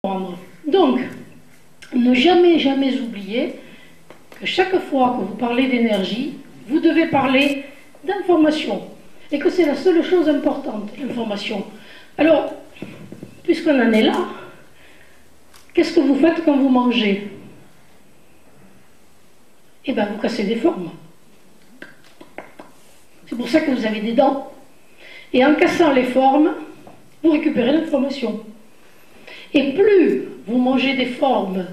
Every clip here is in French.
comprendre. Donc, ne jamais, jamais oublier que chaque fois que vous parlez d'énergie, vous devez parler d'information. Et que c'est la seule chose importante, l'information. Alors, puisqu'on en est là, qu'est-ce que vous faites quand vous mangez? Eh bien, vous cassez des formes. C'est pour ça que vous avez des dents. Et en cassant les formes, vous récupérez l'information. Et plus vous mangez des formes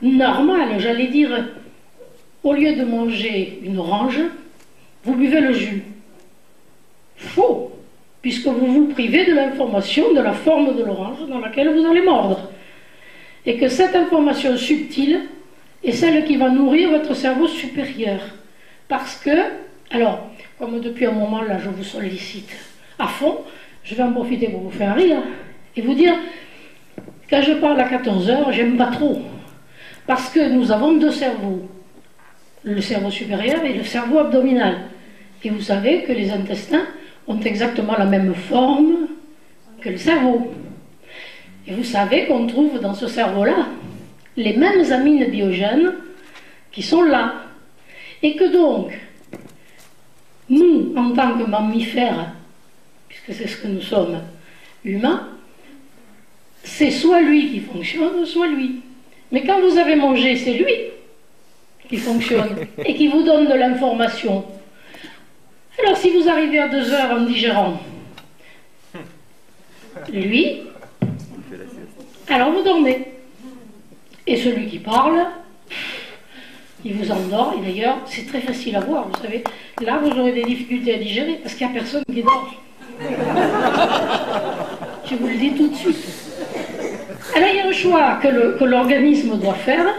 normales, j'allais dire, au lieu de manger une orange, vous buvez le jus. Faux, puisque vous vous privez de l'information de la forme de l'orange dans laquelle vous allez mordre. Et que cette information subtile est celle qui va nourrir votre cerveau supérieur. Parce que, alors, comme depuis un moment là je vous sollicite à fond, je vais en profiter pour vous faire rire et vous dire, quand je parle à 14 heures, j'aime pas trop. Parce que nous avons deux cerveaux, le cerveau supérieur et le cerveau abdominal. Et vous savez que les intestins ont exactement la même forme que le cerveau. Et vous savez qu'on trouve dans ce cerveau-là les mêmes amines biogènes qui sont là. Et que donc, nous, en tant que mammifères, puisque c'est ce que nous sommes, humains, c'est soit lui qui fonctionne, soit lui. Mais quand vous avez mangé, c'est lui qui fonctionne et qui vous donne de l'information. Alors si vous arrivez à 2 heures en digérant, lui, alors vous dormez. Et celui qui parle, il vous endort. Et d'ailleurs, c'est très facile à voir, vous savez. Là, vous aurez des difficultés à digérer parce qu'il n'y a personne qui dort. Je vous le dis tout de suite. Alors il y a un choix que l'organisme doit faire,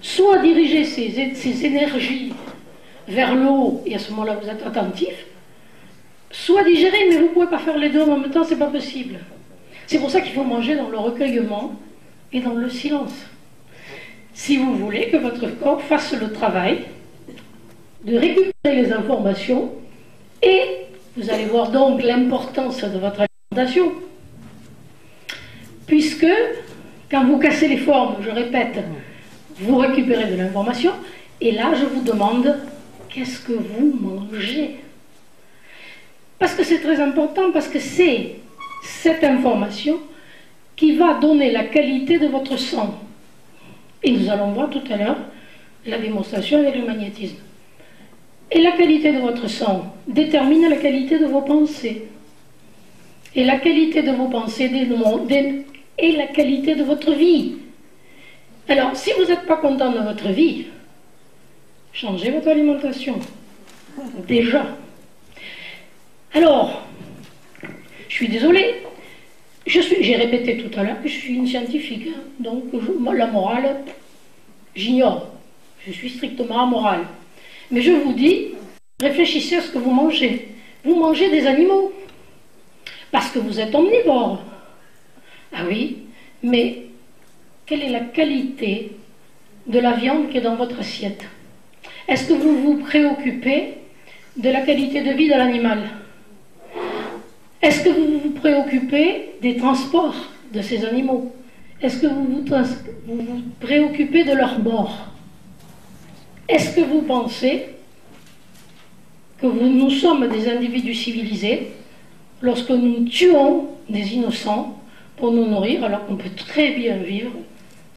soit diriger ses énergies vers le haut, et à ce moment-là vous êtes attentif, soit digérer, mais vous ne pouvez pas faire les deux en même temps, c'est pas possible. C'est pour ça qu'il faut manger dans le recueillement et dans le silence. Si vous voulez que votre corps fasse le travail de récupérer les informations, et vous allez voir donc l'importance de votre alimentation. Puisque, quand vous cassez les formes, je répète, vous récupérez de l'information, et là je vous demande, qu'est-ce que vous mangez? Parce que c'est très important, parce que c'est cette information qui va donner la qualité de votre sang. Et nous allons voir tout à l'heure la démonstration avec le magnétisme. Et la qualité de votre sang détermine la qualité de vos pensées. Et la qualité de vos pensées et la qualité de votre vie. Alors, si vous n'êtes pas content de votre vie, changez votre alimentation. Déjà. Alors, je suis désolée, j'ai répété tout à l'heure que je suis une scientifique, hein, donc la morale, j'ignore. Je suis strictement amorale. Mais je vous dis, réfléchissez à ce que vous mangez. Vous mangez des animaux, parce que vous êtes omnivore. Ah oui, mais quelle est la qualité de la viande qui est dans votre assiette? Est-ce que vous vous préoccupez de la qualité de vie de l'animal? Est-ce que vous vous préoccupez des transports de ces animaux? Est-ce que vous vous préoccupez de leur mort? Est-ce que vous pensez que nous sommes des individus civilisés lorsque nous tuons des innocents pour nous nourrir, alors qu'on peut très bien vivre